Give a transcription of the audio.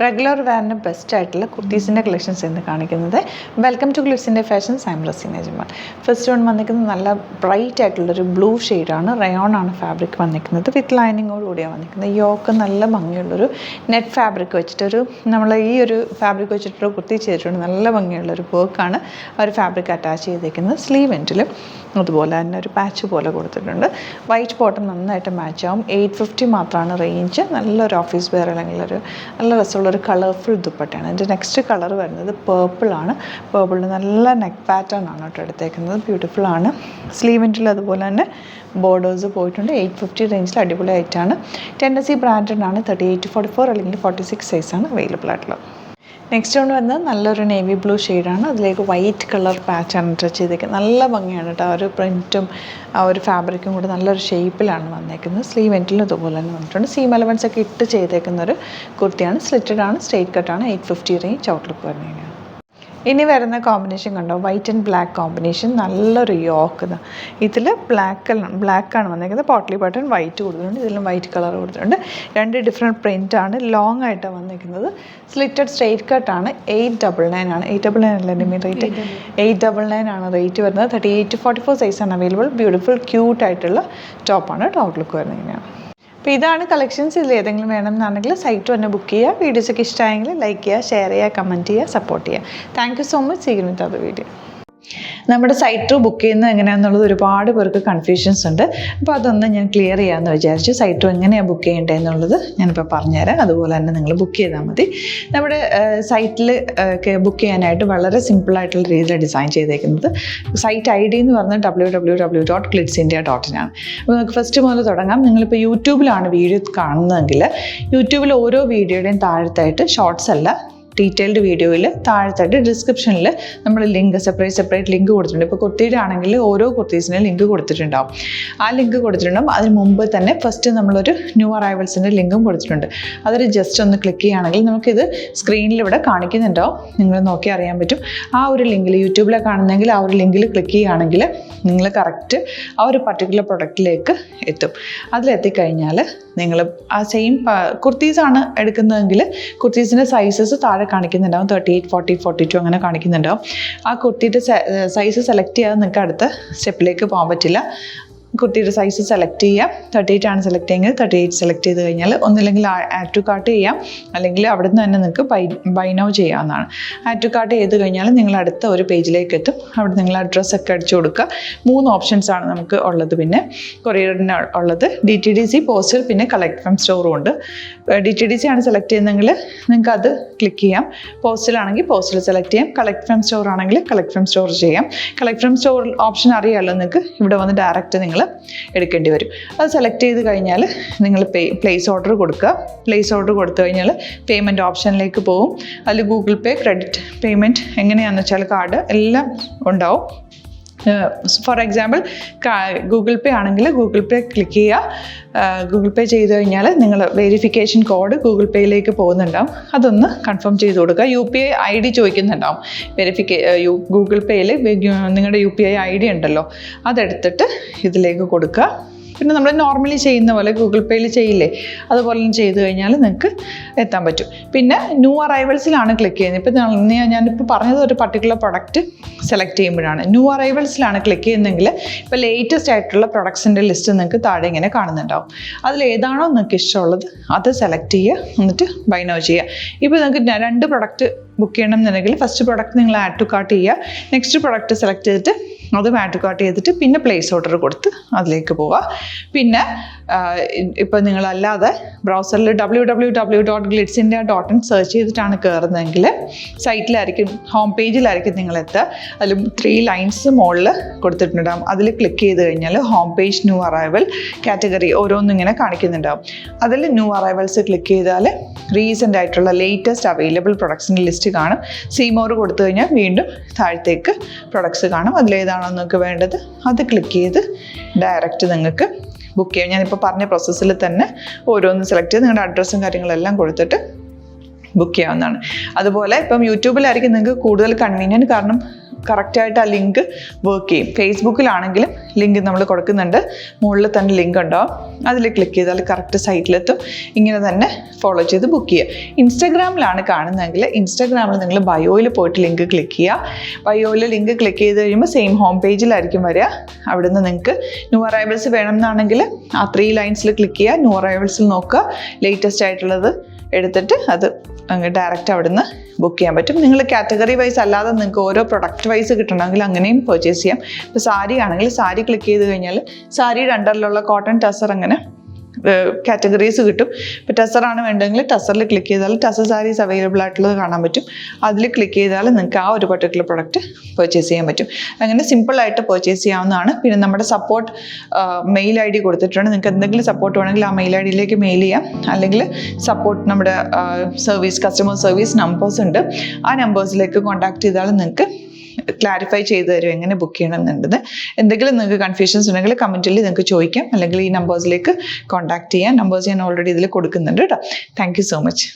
Regular വെയറിന് best ആയിട്ടുള്ള കുർത്തീസിൻ്റെ collections എന്ന് കാണിക്കുന്നത്. വെൽക്കം ടു ഗ്ലിറ്റ്സിൻ്റെ fashions. I'm Razeena Jamal. First one വന്നിരിക്കുന്നത് നല്ല ബ്രൈറ്റ് ആയിട്ടുള്ളൊരു ബ്ലൂ ഷെയ്ഡാണ്. റയോൺ ആണ് ഫാബ്രിക് വന്നിരിക്കുന്നത്. വിത്ത് ലൈനിങ്ങോട് കൂടിയാണ് വന്നിരിക്കുന്നത്. യോക്ക് നല്ല ഭംഗിയുള്ളൊരു നെറ്റ് ഫാബ്രിക് വെച്ചിട്ടൊരു നമ്മൾ ഈ ഒരു ഫാബ്രിക് വെച്ചിട്ടൊരു കുർത്തി ചെയ്തിട്ടുണ്ട്. നല്ല ഭംഗിയുള്ളൊരു വർക്കാണ് ആ ഒരു ഫാബ്രിക് അറ്റാച്ച് ചെയ്തിരിക്കുന്നത്. സ്ലീവ് എൻഡിലും അതുപോലെ തന്നെ ഒരു പാച്ച് പോലെ കൊടുത്തിട്ടുണ്ട്. വൈറ്റ് ബോട്ടം നന്നായിട്ട് മാച്ച് ആവും. 850 മാത്രമാണ് റേഞ്ച്. നല്ലൊരു ഓഫീസ് വെയർ അല്ലെങ്കിൽ ഒരു നല്ല രസമുള്ളൊരു കളർഫുൾ ദുപ്പട്ടയാണ്. എൻ്റെ നെക്സ്റ്റ് കളർ വരുന്നത് പേർപ്പിളാണ്. പേർപ്പിളിന് നല്ല നെക്ക് പാറ്റേൺ ആണ് കേട്ടോ എടുത്തേക്കുന്നത്. ബ്യൂട്ടിഫുൾ ആണ്. സ്ലീവിൻ്റെ അതുപോലെ തന്നെ ബോർഡേഴ്സ് പോയിട്ടുണ്ട്. 850 റേഞ്ചിൽ അടിപൊളിയായിട്ടാണ്. ടെൻഡൻസി ബ്രാൻഡഡ് ആണ്. 38-44 അല്ലെങ്കിൽ 46 സൈസാണ് അവൈലബിൾ ആയിട്ടുള്ളത്. നെക്സ്റ്റ് കൊണ്ട് വരുന്നത് നല്ലൊരു നേവി ബ്ലൂ ഷെയ്ഡാണ്. അതിലേക്ക് വൈറ്റ് കളർ പാച്ചാണ് ടച്ച് ചെയ്തേക്കുന്നത്. നല്ല ഭംഗിയാണ് കേട്ടോ. ആ ഒരു പ്രിൻറ്റും ആ ഒരു ഫാബ്രിക്കും കൂടി നല്ലൊരു ഷേപ്പിലാണ് വന്നേക്കുന്നത്. സ്ലീവ് എൻഡിലും ഇതുപോലെ തന്നെ വന്നിട്ടുണ്ട്. സീം എലമെൻറ്റ്സ് ഒക്കെ ഇട്ട് ചെയ്തേക്കുന്ന ഒരു കുർത്തിയാണ്. സ്ലിറ്റഡ് ആണ്, സ്ട്രെയിറ്റ് കട്ടാണ്. 850 റേഞ്ച് ഔട്ട്ലുക്ക് വരുന്നതിനാണ്. ഇനി വരുന്ന കോമ്പിനേഷൻ കണ്ടോ, വൈറ്റ് ആൻഡ് ബ്ലാക്ക് കോമ്പിനേഷൻ. നല്ലൊരു യോക്ക്. ഇതിൽ ബ്ലാക്കാണ് വന്നേക്കുന്നത്. പോട്ട്ലി ബട്ടൺ വൈറ്റ് കൊടുത്തിട്ടുണ്ട്. ഇതിലും വൈറ്റ് കളർ കൊടുത്തിട്ടുണ്ട്. രണ്ട് ഡിഫറെൻറ്റ് പ്രിൻ്റാണ്. ലോങ് ആയിട്ടാണ് വന്നിരിക്കുന്നത്. Slitted straight കട്ടാണ്. 899 ആണ്. 899 അല്ലേ എൻ്റെ മീൻ റേറ്റ്? 899 ആണ് റേറ്റ് വരുന്നത്. 38-44 സൈസാണ് അവൈലബിൾ. ബ്യൂട്ടിഫുൾ ക്യൂട്ട് ആയിട്ടുള്ള ടോപ്പാണ്. ഔട്ട്ലുക്ക് വരുന്നതിനാണ്. അപ്പോൾ ഇതാണ് കളക്ഷൻസ്. ഇതിൽ ഏതെങ്കിലും വേണമെന്നാണെങ്കിൽ സൈറ്റ് തന്നെ ബുക്ക് ചെയ്യുക. വീഡിയോസൊക്കെ ഇഷ്ടമായെങ്കിൽ ലൈക്ക് ചെയ്യുക, ഷെയർ ചെയ്യുക, കമൻറ്റ് ചെയ്യുക, സപ്പോർട്ട് ചെയ്യുക. Thank you so much. See you with other video. നമ്മുടെ സൈറ്റ് ബുക്ക് ചെയ്യുന്നത് എങ്ങനെയാണെന്നുള്ളത് ഒരുപാട് പേർക്ക് കൺഫ്യൂഷൻസ് ഉണ്ട്. അപ്പോൾ അതൊന്ന് ഞാൻ ക്ലിയർ ചെയ്യാമെന്ന് വിചാരിച്ചു. സൈറ്റ് എങ്ങനെയാണ് ബുക്ക് ചെയ്യേണ്ടത് എന്നുള്ളത് ഞാനിപ്പോൾ പറഞ്ഞുതരാം. അതുപോലെ തന്നെ നിങ്ങൾ ബുക്ക് ചെയ്താൽ മതി. നമ്മുടെ സൈറ്റിൽ ബുക്ക് ചെയ്യാനായിട്ട് വളരെ സിമ്പിളായിട്ടുള്ള രീതിയിൽ ഡിസൈൻ ചെയ്തേക്കുന്നത്. സൈറ്റ് ID എന്ന് പറഞ്ഞാൽ www.glitzindia.in ആണ്. അപ്പോൾ നമുക്ക് ഫസ്റ്റ് മുതൽ തുടങ്ങാം. നിങ്ങളിപ്പോൾ യൂട്യൂബിലാണ് വീഡിയോ കാണുന്നതെങ്കിൽ യൂട്യൂബിൽ ഓരോ വീഡിയോയുടെയും താഴത്തായിട്ട് ഷോർട്സ് അല്ല, ഡീറ്റെയിൽഡ് വീഡിയോയിൽ താഴത്തായിട്ട് ഡിസ്ക്രിപ്ഷനിൽ നമ്മൾ ലിങ്ക് സെപ്പറേറ്റ് ലിങ്ക് കൊടുത്തിട്ടുണ്ട്. ഇപ്പോൾ കുർത്തിയുടെ ആണെങ്കിൽ ഓരോ കുർത്തീസിനും ലിങ്ക് കൊടുത്തിട്ടുണ്ടാവും. ആ ലിങ്ക് കൊടുത്തിട്ടുണ്ടാവും. അതിന് മുമ്പ് തന്നെ ഫസ്റ്റ് നമ്മളൊരു ന്യൂ അറൈവൽസിൻ്റെ ലിങ്കും കൊടുത്തിട്ടുണ്ട്. അതൊരു ജസ്റ്റ് ഒന്ന് ക്ലിക്ക് ചെയ്യുകയാണെങ്കിൽ നമുക്കിത് സ്ക്രീനിൽ ഇവിടെ കാണിക്കുന്നുണ്ടാവും. നിങ്ങൾ നോക്കി അറിയാൻ പറ്റും. ആ ഒരു ലിങ്കിൽ യൂട്യൂബിലെ കാണുന്നെങ്കിൽ ആ ഒരു ലിങ്കിൽ ക്ലിക്ക് ചെയ്യുകയാണെങ്കിൽ നിങ്ങൾ കറക്റ്റ് ആ ഒരു പർട്ടിക്കുലർ പ്രൊഡക്റ്റിലേക്ക് എത്തും. അതിലെത്തിക്കഴിഞ്ഞാൽ നിങ്ങൾ ആ സെയിം കുർത്തീസാണ് എടുക്കുന്നതെങ്കിൽ കുർത്തീസിൻ്റെ സൈസസ് താഴെ കാണിക്കുന്നുണ്ടാവും. 38, 40, 42 അങ്ങനെ കാണിക്കുന്നുണ്ടാവും. ആ കുർത്തിയുടെ സൈസ് സെലക്ട് ചെയ്യാതെ നിങ്ങൾക്ക് അടുത്ത സ്റ്റെപ്പിലേക്ക് പോകാൻ പറ്റില്ല. കുർത്തിയുടെ സൈസ് സെലക്ട് ചെയ്യാം. 38 ആണ് സെലക്ട് ചെയ്യുന്നത്. 38 സെലക്ട് ചെയ്ത് കഴിഞ്ഞാൽ ഒന്നില്ലെങ്കിൽ ആഡ് ടു കാർട്ട് ചെയ്യാം, അല്ലെങ്കിൽ അവിടെ നിന്ന് തന്നെ നിങ്ങൾക്ക് ബൈ നൗ ചെയ്യാവുന്നതാണ്. ആഡ് ടു കാർട്ട് ചെയ്ത് കഴിഞ്ഞാൽ നിങ്ങൾ അടുത്ത ഒരു പേജിലേക്ക് എത്തും. അവിടെ നിങ്ങൾ അഡ്രസ്സൊക്കെ അടിച്ചു കൊടുക്കുക. 3 ഓപ്ഷൻസാണ് നമുക്ക് ഉള്ളത്. പിന്നെ കൊറിയറിന് ഉള്ളത് DTDC, പോസ്റ്റൽ, പിന്നെ കളക്ട് ഫ്രം സ്റ്റോറും ഉണ്ട്. DTDC ആണ് സെലക്ട് ചെയ്യുന്നതെങ്കിൽ നിങ്ങൾക്ക് അത് ക്ലിക്ക് ചെയ്യാം. പോസ്റ്റലാണെങ്കിൽ പോസ്റ്റൽ സെലക്ട് ചെയ്യാം. കളക്ട് ഫ്രം സ്റ്റോർ ആണെങ്കിൽ കളക്ട് ഫ്രം സ്റ്റോർ ചെയ്യാം. കളക്ട് ഫ്രം സ്റ്റോർ ഓപ്ഷൻ അറിയാമല്ലോ നിങ്ങൾക്ക്. ഇവിടെ വന്ന് ഡയറക്റ്റ് നിങ്ങൾ എടുക്കേണ്ടി വരും. അത് സെലക്ട് ചെയ്ത് കഴിഞ്ഞാൽ നിങ്ങൾ പ്ലേസ് ഓർഡർ കൊടുക്കുക. പ്ലേസ് ഓർഡർ കൊടുത്തു കഴിഞ്ഞാൽ പേയ്മെൻറ്റ് ഓപ്ഷനിലേക്ക് പോകും. അതിൽ ഗൂഗിൾ പേ, ക്രെഡിറ്റ് പേയ്മെൻറ്റ് എങ്ങനെയാണെന്ന് വെച്ചാൽ കാർഡ് എല്ലാം ഉണ്ടാവും. ഫോർ എക്സാമ്പിൾ ഗൂഗിൾ പേ ആണെങ്കിൽ ഗൂഗിൾ പേ ക്ലിക്ക് ചെയ്യുക. ഗൂഗിൾ പേ ചെയ്ത് കഴിഞ്ഞാൽ നിങ്ങൾ വെരിഫിക്കേഷൻ കോഡ് ഗൂഗിൾ പേയിലേക്ക് പോകുന്നുണ്ടാവും. അതൊന്ന് കൺഫേം ചെയ്ത് കൊടുക്കുക. UPI ID ചോദിക്കുന്നുണ്ടാവും. ഗൂഗിൾ പേയിൽ നിങ്ങളുടെ UPI ID ഉണ്ടല്ലോ, അതെടുത്തിട്ട് ഇതിലേക്ക് കൊടുക്കുക. പിന്നെ നമ്മൾ നോർമലി ചെയ്യുന്ന പോലെ ഗൂഗിൾ പേയിൽ ചെയ്യില്ലേ, അതുപോലെ ചെയ്ത് കഴിഞ്ഞാൽ നിങ്ങൾക്ക് എത്താൻ പറ്റും. പിന്നെ ന്യൂ അറൈവൽസിലാണ് ക്ലിക്ക് ചെയ്യുന്നത്. ഇപ്പം ഞാനിപ്പോൾ പറഞ്ഞത് ഒരു പർട്ടിക്കുലർ പ്രൊഡക്റ്റ് സെലക്ട് ചെയ്യുമ്പോഴാണ്. ന്യൂ അറൈവൽസിലാണ് ക്ലിക്ക് ചെയ്യുന്നതെങ്കിൽ ഇപ്പോൾ ലേറ്റസ്റ്റ് ആയിട്ടുള്ള പ്രൊഡക്ട്സിൻ്റെ ലിസ്റ്റ് നിങ്ങൾക്ക് താഴെ ഇങ്ങനെ കാണുന്നുണ്ടാവും. അതിൽ ഏതാണോ നിങ്ങൾക്ക് ഇഷ്ടമുള്ളത് അത് സെലക്ട് ചെയ്യുക, എന്നിട്ട് ബൈ നൗ ചെയ്യുക. ഇപ്പോൾ നിങ്ങൾക്ക് 2 പ്രൊഡക്റ്റ് ബുക്ക് ചെയ്യണം എന്നുണ്ടെങ്കിൽ ഫസ്റ്റ് പ്രൊഡക്റ്റ് നിങ്ങൾ ആഡ് ടു കാർട്ട് ചെയ്യുക. നെക്സ്റ്റ് പ്രൊഡക്റ്റ് സെലക്ട് ചെയ്തിട്ട് അതും ആഡ് ടു കാർട്ട് ചെയ്തിട്ട് പിന്നെ പ്ലേസ് ഓർഡർ കൊടുത്ത് അതിലേക്ക് പോവുക. പിന്നെ ഇപ്പോൾ നിങ്ങളല്ലാതെ ബ്രൗസറിൽ www.glitzindia.in സെർച്ച് ചെയ്തിട്ടാണ് കയറുന്നതെങ്കിൽ സൈറ്റിലായിരിക്കും, ഹോം പേജിലായിരിക്കും നിങ്ങളെത്തുക. അതിൽ 3 ലൈൻസ് മുകളിൽ കൊടുത്തിട്ടുണ്ടാകും. അതിൽ ക്ലിക്ക് ചെയ്ത് കഴിഞ്ഞാൽ home page, new arrival, category ഓരോന്നും ഇങ്ങനെ കാണിക്കുന്നുണ്ടാവും. അതിൽ ന്യൂ അറൈവൽസ് ക്ലിക്ക് ചെയ്താൽ റീസെൻ്റ് ആയിട്ടുള്ള ലേറ്റസ്റ്റ് അവൈലബിൾ പ്രൊഡക്ട്സിൻ്റെ ലിസ്റ്റ് കാണും. സീമോർ കൊടുത്തു കഴിഞ്ഞാൽ വീണ്ടും താഴത്തേക്ക് പ്രൊഡക്ട്സ് കാണും. അതിലേതാണോ നിങ്ങൾക്ക് വേണ്ടത് അത് ക്ലിക്ക് ചെയ്ത് ഡയറക്റ്റ് നിങ്ങൾക്ക് ബുക്ക് ചെയ്യാം. ഞാനിപ്പോൾ പറഞ്ഞ പ്രോസസ്സിൽ തന്നെ ഓരോന്ന് സെലക്ട് ചെയ്ത് നിങ്ങളുടെ അഡ്രസ്സും കാര്യങ്ങളെല്ലാം കൊടുത്തിട്ട് ബുക്ക് ചെയ്യാവുന്നതാണ്. അതുപോലെ ഇപ്പം യൂട്യൂബിലായിരിക്കും നിങ്ങൾക്ക് കൂടുതൽ കൺവീനിയൻറ്റ്. കാരണം കറക്റ്റായിട്ട് ആ ലിങ്ക് വർക്ക് ചെയ്യും. ഫേസ്ബുക്കിലാണെങ്കിലും ലിങ്ക് നമ്മൾ കൊടുക്കുന്നുണ്ട്, മുകളിൽ തന്നെ ലിങ്ക് ഉണ്ടാവും, അതിൽ ക്ലിക്ക് ചെയ്താൽ കറക്റ്റ് സൈറ്റിലെത്തും. ഇങ്ങനെ തന്നെ ഫോളോ ചെയ്ത് ബുക്ക് ചെയ്യുക. ഇൻസ്റ്റാഗ്രാമിലാണ് കാണുന്നതെങ്കിൽ ഇൻസ്റ്റാഗ്രാമിൽ നിങ്ങൾ ബയോയിൽ പോയിട്ട് ലിങ്ക് ക്ലിക്ക് ചെയ്യുക. ബയോയിൽ ലിങ്ക് ക്ലിക്ക് ചെയ്ത് കഴിയുമ്പോൾ സെയിം ഹോം പേജിലായിരിക്കും വരിക. അവിടുന്ന് നിങ്ങൾക്ക് ന്യൂ അറൈവൽസ് വേണം എന്നാണെങ്കിൽ ആ 3 ലൈൻസിൽ ക്ലിക്ക് ചെയ്യുക, ന്യൂ അറൈവൽസിൽ നോക്കുക, ലേറ്റസ്റ്റ് ആയിട്ടുള്ളത് എടുത്തിട്ട് അത് അങ്ങ് ഡയറക്റ്റ് അവിടുന്ന് ബുക്ക് ചെയ്യാൻ പറ്റും. നിങ്ങൾ കാറ്റഗറി വൈസ് അല്ലാതെ നിങ്ങൾക്ക് ഓരോ പ്രൊഡക്റ്റ് വൈസ് കിട്ടണമെങ്കിൽ അങ്ങനെയും പർച്ചേസ് ചെയ്യാം. ഇപ്പോൾ സാരി ആണെങ്കിൽ സാരി ക്ലിക്ക് ചെയ്ത് കഴിഞ്ഞാൽ സാരിയുടെ അണ്ടറിലുള്ള കോട്ടൺ ടസർ അങ്ങനെ കാറ്റഗറീസ് കിട്ടും. ഇപ്പോൾ ടസറാണ് വേണ്ടതെങ്കിൽ ടസറിൽ ക്ലിക്ക് ചെയ്താൽ ടസർ സാരീസ് അവൈലബിൾ ആയിട്ടുള്ളത് കാണാൻ പറ്റും. അതിൽ ക്ലിക്ക് ചെയ്താൽ നിങ്ങൾക്ക് ആ ഒരു പർട്ടിക്കുലർ പ്രൊഡക്റ്റ് പർച്ചേസ് ചെയ്യാൻ പറ്റും. അങ്ങനെ സിമ്പിളായിട്ട് പർച്ചേസ് ചെയ്യാവുന്നതാണ്. പിന്നെ നമ്മുടെ സപ്പോർട്ട് മെയിൽ ID കൊടുത്തിട്ടുണ്ട്. നിങ്ങൾക്ക് എന്തെങ്കിലും സപ്പോർട്ട് വേണമെങ്കിൽ ആ മെയിൽ IDയിലേക്ക് മെയിൽ ചെയ്യാം. അല്ലെങ്കിൽ സപ്പോർട്ട് നമ്മുടെ കസ്റ്റമർ സർവീസ് നമ്പേഴ്സ് ഉണ്ട്, ആ നമ്പേഴ്സിലേക്ക് കോൺടാക്ട് ചെയ്താൽ നിങ്ങൾക്ക് ക്ലാരിഫൈ ചെയ്ത് തരും എങ്ങനെ ബുക്ക് ചെയ്യണം എന്നുള്ളത്. എന്തെങ്കിലും നിങ്ങൾക്ക് കൺഫ്യൂഷൻസ് ഉണ്ടെങ്കിൽ കമൻറ്റിൽ നിങ്ങൾക്ക് ചോദിക്കാം, അല്ലെങ്കിൽ ഈ നമ്പേഴ്സിലേക്ക് കോൺടാക്ട് ചെയ്യാം. നമ്പേഴ്സ് ഞാൻ ഓൾറെഡി ഇതിൽ കൊടുക്കുന്നുണ്ട് കേട്ടോ. Thank you so much.